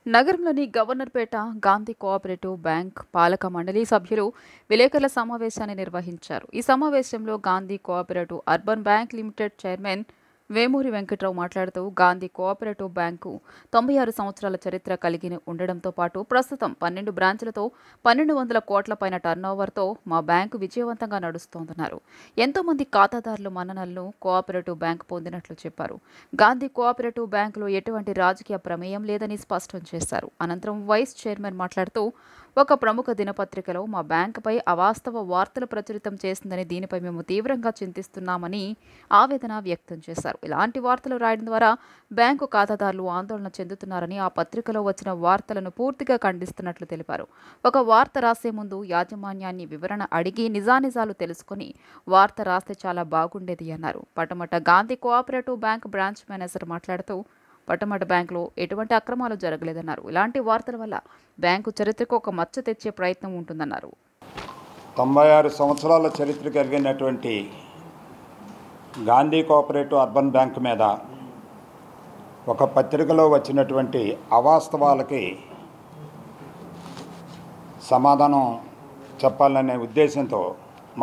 నగరంలోని గవర్నర్పేట గాంధీ కోఆపరేటివ్ బ్యాంక్ పాలక మండలి సభ్యులు విలేకరుల సమావేశాన్ని నిర్వహించారు. ఈ సమావేశంలో Gandhi cooperative urban bank limited chairman Vemuri Venkatrao మాట్లాడుతూ గాంధీ కోఆపరేటివ్ బ్యాంకు 96 సంవత్సరాల చరిత్ర కలిగి ఉండడంతో పాటు ప్రస్తుతం 12 బ్రాంచులతో 1200 కోట్ల పైన టర్నోవర్తో మా బ్యాంకు విజయవంతంగా నడుస్తోందన్నారు. ఎంతో మంది ఖాతాదారుల మన్ననలను కోఆపరేటివ్ బ్యాంకు పొందినట్లు చెప్పారు. గాంధీ కోఆపరేటివ్ బ్యాంకులో ఎటువంటి రాజకీయ ప్రమేయం లేదని స్పష్టం చేశారు. అనంతరం వైస్ చైర్మన్ మాట్లాడుతూ ఒక ప్రముఖ దినపత్రికలో మా బ్యాంకుపై అవాస్తవ వార్తలు ప్రచురితం చేసిందని, దీనిపై మేము తీవ్రంగా చింతిస్తున్నామని ఆవేదన వ్యక్తం చేశారు. ఇలాంటి వార్తలు రాయడం ద్వారా బ్యాంకు ఖాతాదారులు ఆందోళన చెందుతున్నారని, ఆ పత్రికలో వచ్చిన వార్తలను పూర్తిగా ఖండిస్తున్నట్లు తెలిపారు. ఒక వార్త రాసే ముందు యాజమాన్యాన్ని వివరణ అడిగి నిజానిజాలు తెలుసుకుని వార్త రాస్తే చాలా బాగుండేది అన్నారు. Patamata Gandhi cooperative bank branch manager మాట్లాడుతూ పటమట బ్యాంకులో ఎటువంటి అక్రమాలు జరగలేదన్నారు. ఇలాంటి వార్తల వల్ల బ్యాంకు చరిత్రకు ఒక మచ్చ తెచ్చే ప్రయత్నం ఉంటుందన్నారు. 96 సంవత్సరాల చరిత్ర కలిగినటువంటి గాంధీ కోఆపరేటివ్ అర్బన్ బ్యాంక్ మీద ఒక పత్రికలో వచ్చినటువంటి అవాస్తవాలకి సమాధానం చెప్పాలనే ఉద్దేశంతో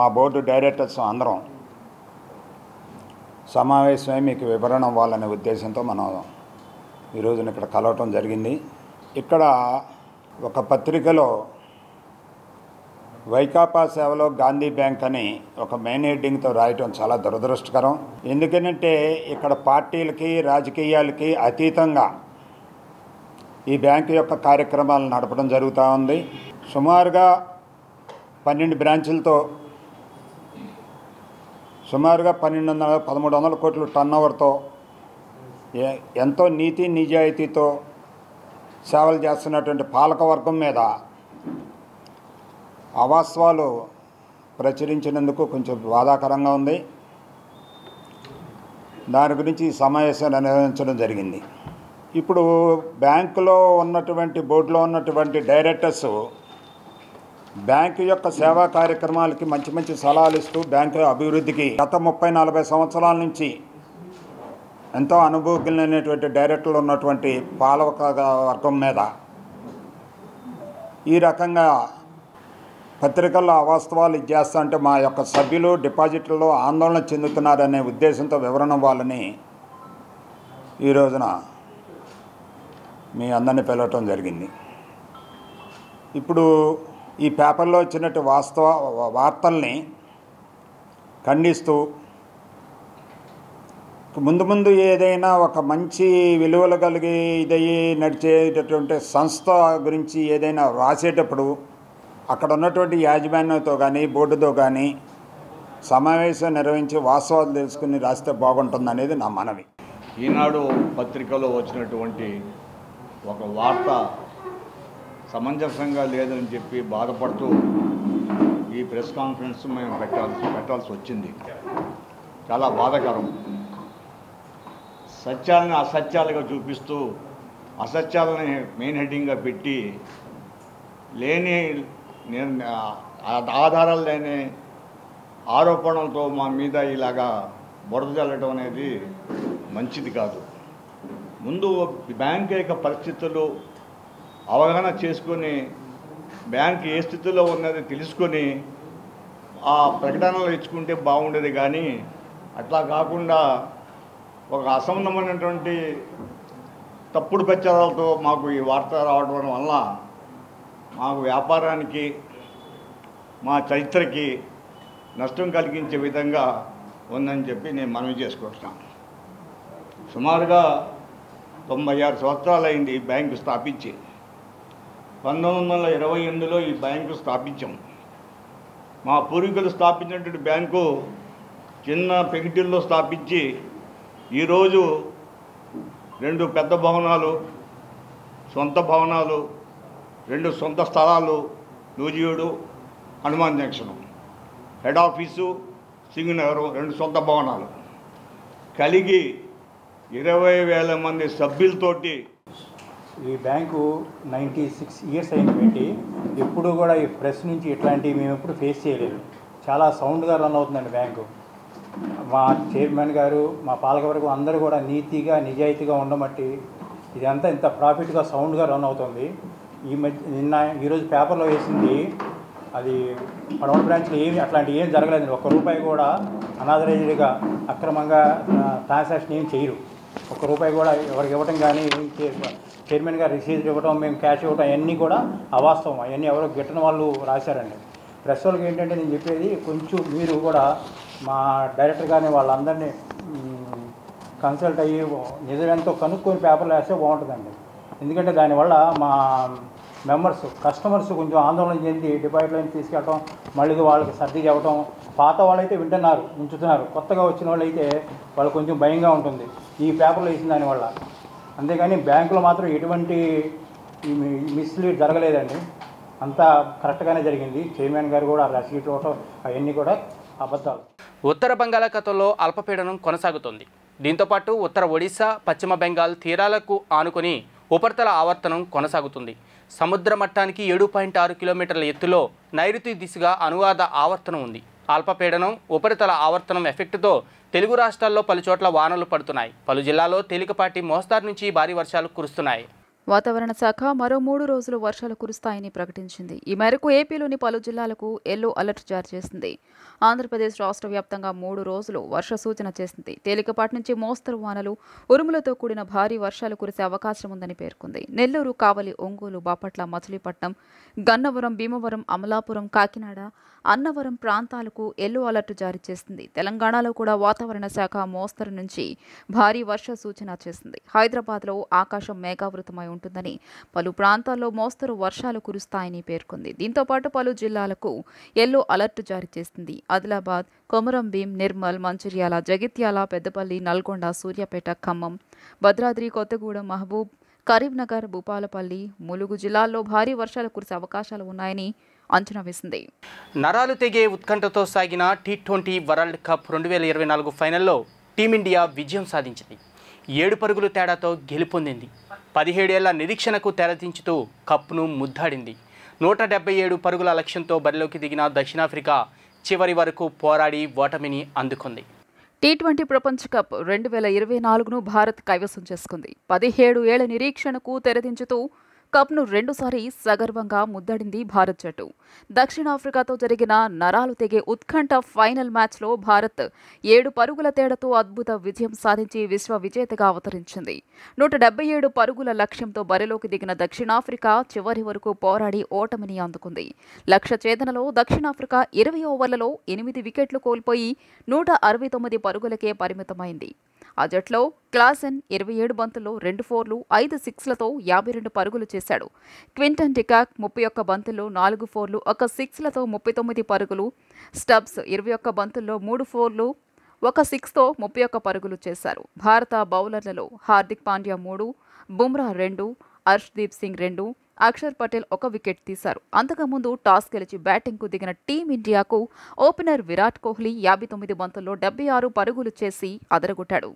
మా బోర్డు డైరెక్టర్స్ అందరం సమావేశమై మీకు వివరణ ఇవ్వాలనే ఉద్దేశంతో మనం ఈరోజున ఇక్కడ కలవటం జరిగింది. ఇక్కడ ఒక పత్రికలో వైకాపా సేవలో గాంధీ బ్యాంక్ అని ఒక మెయిన్ హెడ్డింగ్తో రాయటం చాలా దురదృష్టకరం. ఎందుకంటే ఇక్కడ పార్టీలకి రాజకీయాలకి అతీతంగా ఈ బ్యాంకు యొక్క కార్యక్రమాలను నడపడం జరుగుతూ ఉంది. సుమారుగా 12 బ్రాంచులతో సుమారుగా 1300 కోట్ల టర్నోవర్తో ఎంతో నీతి నిజాయితీతో సేవలు చేస్తున్నటువంటి పాలకవర్గం మీద అవాస్తవాలు ప్రచురించినందుకు కొంచెం బాధాకరంగా ఉంది. దాని గురించి ఈ సమావేశాన్ని నిర్వహించడం జరిగింది. ఇప్పుడు బ్యాంకులో ఉన్నటువంటి బోర్డులో ఉన్నటువంటి డైరెక్టర్స్ బ్యాంకు యొక్క సేవా కార్యక్రమాలకి మంచి సలహాలు ఇస్తూ బ్యాంకు అభివృద్ధికి గత 30-40 సంవత్సరాల నుంచి ఎంతో అనుభవజ్ఞులైనటువంటి డైరెక్టర్లు ఉన్నటువంటి పాలక వర్గం మీద ఈ రకంగా పత్రికల్లో అవాస్తవాలు ఇచ్చేస్తా అంటే మా యొక్క సభ్యులు డిపాజిట్లలో ఆందోళన చెందుతున్నారనే ఉద్దేశంతో వివరణ ఇవ్వాలని ఈ రోజున మీ అందరినీ పిలవటం జరిగింది. ఇప్పుడు ఈ పేపర్లో వచ్చినట్టు వార్తల్ని ఖండిస్తూ ముందు ఏదైనా ఒక మంచి విలువలు కలిగి ఇదయ్యి నడిచేటటువంటి సంస్థ గురించి ఏదైనా రాసేటప్పుడు అక్కడ ఉన్నటువంటి యాజమాన్యంతో కానీ బోర్డుతో కానీ సమావేశం నిర్వహించి వాస్తవాలు తెలుసుకుని రాస్తే బాగుంటుందనేది నా మనవి. ఈనాడు పత్రికలో వచ్చినటువంటి ఒక వార్త సమంజసంగా లేదని చెప్పి బాధపడుతూ ఈ ప్రెస్ కాన్ఫరెన్స్ మేము పెట్టాల్సి వచ్చింది. చాలా బాధాకరం. సత్యాలను అసత్యాలుగా చూపిస్తూ అసత్యాలని మెయిన్ హెడ్డింగ్గా పెట్టి లేని ఆధారాలు లేని ఆరోపణలతో మా మీద ఇలాగా బురద చల్లడం అనేది మంచిది కాదు. ముందు బ్యాంక్ యొక్క పరిస్థితులు అవగాహన చేసుకొని బ్యాంక్ ఏ స్థితిలో ఉన్నది తెలుసుకొని ఆ ప్రకటనలు ఇచ్చుకుంటే బాగుండేది. కానీ అట్లా కాకుండా ఒక అసంబద్ధమైనటువంటి తప్పుడు ప్రచారాలతో మాకు ఈ వార్త రావడం వల్ల మాకు వ్యాపారానికి మా చరిత్రకి నష్టం కలిగించే విధంగా ఉందని చెప్పి నేను మనవి చేసుకుంటున్నాను. సుమారుగా 96 సంవత్సరాలైంది ఈ బ్యాంకు స్థాపించి. 1928లో ఈ బ్యాంకు స్థాపించాం. మా పూర్వీకులు స్థాపించినటువంటి బ్యాంకు చిన్న పెంకిటిల్లో స్థాపించి ఈరోజు 2 పెద్ద భవనాలు, సొంత భవనాలు, 2 సొంత స్థలాలు, Nuzvid, Hanuman junction, head office, Singanagaram, 2 సొంత భవనాలు కలిగి 20,000 మంది సభ్యులతోటి ఈ బ్యాంకు 96 ఇయర్స్ అయింది పెట్టి. ఎప్పుడు కూడా ఈ ప్రెస్ నుంచి ఇట్లాంటివి మేము ఎప్పుడు ఫేస్ చేయలేదు. చాలా సౌండ్గా రన్ అవుతుందండి బ్యాంకు. మా చైర్మన్ గారు, మా పాలకవర్గం అందరూ కూడా నీతిగా నిజాయితీగా ఉండబట్టి ఇదంతా ఇంత ప్రాఫిట్గా సౌండ్గా రన్ అవుతుంది. ఈరోజు పేపర్లో వేసింది అది పడమట బ్రాంచ్లో అట్లాంటివి ఏం జరగలేదు. ₹1 కూడా అనాథరైజ్డ్గా అక్రమంగా ట్రాన్సాక్షన్ ఏం చేయరు. ₹1 కూడా ఎవరికి ఇవ్వటం కానీ చైర్మన్ గారు రిసీజ్ ఇవ్వటం, మేము క్యాష్ ఇవ్వటం అవన్నీ కూడా అవాస్తవం. అవన్నీ ఎవరో గిట్టని వాళ్ళు రాశారండి. ప్రెస్ వాళ్ళకి ఏంటంటే నేను చెప్పేది, కొంచెం మీరు కూడా మా డైరెక్టర్ కానీ వాళ్ళందరినీ కన్సల్ట్ అయ్యి నిజమెంతో కనుక్కొని పేపర్లు వేస్తే బాగుంటుందండి. ఎందుకంటే దానివల్ల మా కస్టమర్స్ కొంచెం ఆందోళన చెంది డిపాజిట్లను తీసుకెళ్ళటం, మళ్ళీ వాళ్ళకి సర్ది చెప్పడం. పాత వాళ్ళైతే వింటున్నారు, ఉంచుతున్నారు. కొత్తగా వచ్చిన వాళ్ళు అయితే వాళ్ళు కొంచెం భయంగా ఉంటుంది ఈ పేపర్లో వేసిన దానివల్ల. అంతేగాని బ్యాంకులో మాత్రం ఎటువంటి మిస్లీడ్ జరగలేదండి. అంతా కరెక్ట్గానే జరిగింది. చైర్మన్ గారు కూడా రసీట్లు ఇవ్వటం అవన్నీ కూడా అబద్ధాలు. ఉత్తర బంగాళాఖాతంలో అల్పపీడనం కొనసాగుతోంది. దీంతోపాటు ఉత్తర ఒడిశా, పశ్చిమ బెంగాల్ తీరాలకు ఆనుకొని ఉపరితల ఆవర్తనం కొనసాగుతుంది. సముద్ర మట్టానికి 7.6 కిలోమీటర్ల ఎత్తులో నైరుతి దిశగా అనువాద ఆవర్తనం ఉంది. అల్పపీడనం, ఉపరితల ఆవర్తనం ఎఫెక్ట్తో తెలుగు రాష్ట్రాల్లో పలుచోట్ల వానలు పడుతున్నాయి. పలు జిల్లాల్లో తేలికపాటి మోస్తారు నుంచి భారీ వర్షాలు కురుస్తున్నాయి. వాతావరణ శాఖ మరో 3 రోజులు వర్షాలు కురుస్తాయని ప్రకటించింది. ఈ మేరకు ఏపీలోని పలు జిల్లాలకు ఎల్లో అలర్ట్ జారీ చేసింది. ఆంధ్రప్రదేశ్ రాష్ట్ర వ్యాప్తంగా 3 రోజులు వర్ష సూచన చేసింది. తేలికపాటి నుంచి మోస్తరు వానలు, ఉరుములతో కూడిన భారీ వర్షాలు కురిసే అవకాశం ఉందని పేర్కొంది. నెల్లూరు, కావలి, ఒంగోలు, బాపట్ల, మచిలీపట్నం, గన్నవరం, భీమవరం, అమలాపురం, కాకినాడ, అన్నవరం ప్రాంతాలకు ఎల్లో అలర్ట్ జారీ చేసింది. తెలంగాణలో కూడా వాతావరణ శాఖ మోస్తరు నుంచి భారీ వర్ష సూచన చేసింది. హైదరాబాద్లో ఆకాశం మేఘావృతమై ఉంటుందని, పలు ప్రాంతాల్లో మోస్తరు వర్షాలు కురుస్తాయని పేర్కొంది. దీంతో పాటు పలు జిల్లాలకు ఎల్లో అలర్ట్ జారీ చేసింది. ఆదిలాబాద్, కొమరం భీం, నిర్మల్, మంచిర్యాల, జగిత్యాల, పెద్దపల్లి, నల్గొండ, సూర్యాపేట, ఖమ్మం, భద్రాద్రి కొత్తగూడెం, మహబూబ్, కరీంనగర్, భూపాలపల్లి, ములుగు జిల్లాల్లో భారీ వర్షాలు కురిసే అవకాశాలు ఉన్నాయని అంచనా వేసింది. నరాలు తెగే ఉత్కంఠతో సాగిన T20 వరల్డ్ కప్ 2024 ఫైనల్లో టీమిండియా విజయం సాధించింది. 7 పరుగుల తేడాతో గెలుపొందింది. 17 ఏళ్ల నిరీక్షణకు తెరదించుతూ కప్ను ముద్దాడింది. 177 పరుగుల లక్ష్యంతో బరిలోకి దిగిన దక్షిణాఫ్రికా చివరి వరకు పోరాడి ఓటమిని అందుకుంది. T20 ప్రపంచ కప్ 2024ను భారత్ కైవసం చేసుకుంది. 17 ఏళ్ల నిరీక్షణకు తెరదించుతూ కప్ను రెండుసారి సగర్వంగా ముద్దడింది భారత్ జట్టు. దక్షిణాఫ్రికాతో జరిగిన నరాలు తెగే ఉత్కంఠ ఫైనల్ మ్యాచ్లో భారత్ 7 పరుగుల తేడాతో అద్భుత విజయం సాధించి విశ్వ విజేతగా అవతరించింది. 177 పరుగుల లక్ష్యంతో బరిలోకి దిగిన దక్షిణాఫ్రికా చివరి వరకు పోరాడి ఓటమిని అందుకుంది. లక్ష్య ఛేదనలో దక్షిణాఫ్రికా 20 ఓవర్లలో 8 వికెట్లు కోల్పోయి 169 పరుగులకే పరిమితమైంది. ఆ జట్లో క్లాసెన్ 27 బంతుల్లో 2 ఫోర్లు 5 సిక్స్లతో 52 పరుగులు చేశాడు. క్వింటన్ డికాక్ 31 బంతుల్లో 4 ఫోర్లు 1 సిక్స్లతో 39 పరుగులు, స్టబ్స్ 21 బంతుల్లో 3 ఫోర్లు 1 సిక్స్తో 31 పరుగులు చేశారు. భారత బౌలర్లలో హార్దిక్ పాండ్యా 3, బుమ్రా 2, హర్ష్దీప్ సింగ్ 2, అక్షర్ పటేల్ 1 వికెట్ తీశారు. అంతకుముందు టాస్ గెలిచి బ్యాటింగ్కు దిగిన టీమిండియాకు ఓపెనర్ విరాట్ కోహ్లీ 59 బంతుల్లో 76 పరుగులు చేసి అదరగొట్టాడు.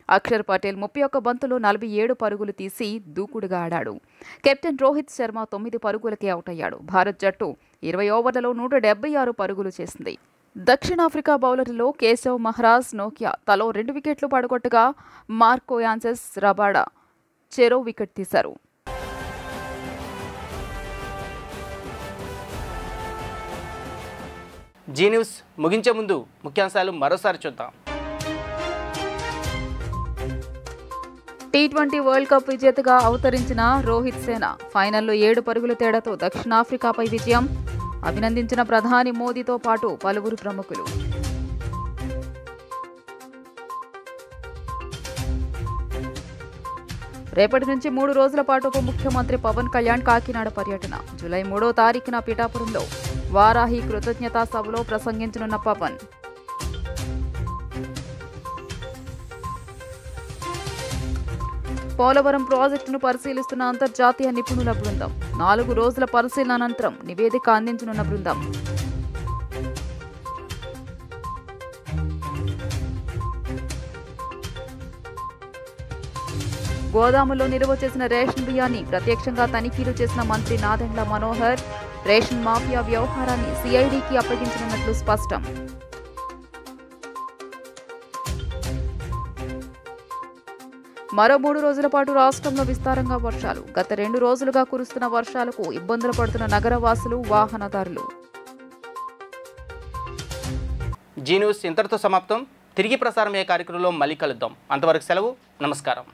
అక్షర్ పటేల్ 31 బంతుల్లో 47 పరుగులు తీసి దూకుడుగా ఆడాడు. కెప్టెన్ రోహిత్ శర్మ 9 పరుగులకే అవుట్ అయ్యాడు. భారత్ జట్టు 20 ఓవర్లలో 176 పరుగులు చేసింది. దక్షిణాఫ్రికా బౌలర్లలో కేశవ్ మహారాజ్, నోకియా తలో 2 వికెట్లు పడగొట్టగా మార్కో యాన్సెస్, రబాడా చెరో వికెట్ తీశారు. జీ న్యూస్ ముగించే ముందు ముఖ్యాంశాలు మరోసారి చూద్దాం. టీ20 వరల్డ్ కప్ విజేతగా అవతరించిన రోహిత్ సేన ఫైనల్లో 7 పరుగుల తేడాతో దక్షిణాఫ్రికాపై విజయం. అభినందించిన ప్రధాని మోదీతో పాటు పలువురు ప్రముఖులు. రేపటి నుంచి 3 రోజుల పాటు ఉప ముఖ్యమంత్రి పవన్ కళ్యాణ్ కాకినాడ పర్యటన. జూలై 3వ తారీఖున పిఠాపురంలో వారాహి కృతజ్ఞతా సభలో ప్రసంగించనున్న పవన్. పోలవరం ప్రాజెక్టును పరిశీలిస్తున్న అంతర్జాతీయ నిపుణుల బృందం 4 రోజుల పరిశీలన అనంతరం నివేదిక అందించనున్న బృందం. గోదాములో నిల్వ చేసిన రేషన్ బియ్యాన్ని ప్రత్యక్షంగా తనిఖీలు చేసిన మంత్రి నాదెండ్ల మనోహర్. రేషన్ మాఫియా వ్యవహారాన్ని సిఐడికి అప్పగించనున్నట్లు స్పష్టం. మరో 3 రోజుల పాటు రాష్ట్రంలో విస్తారంగా వర్షాలు. గత 2 రోజులుగా కురుస్తున్న వర్షాలకు ఇబ్బందులు పడుతున్న నగరవాసులు, వాహనదారులు. జీ న్యూస్ ఇంతటితో సమాప్తం. తిరిగి ప్రసారమయ్యే కార్యక్రమంలో మళ్ళీ కలుద్దాం. అంతవరకు సెలవు. నమస్కారం.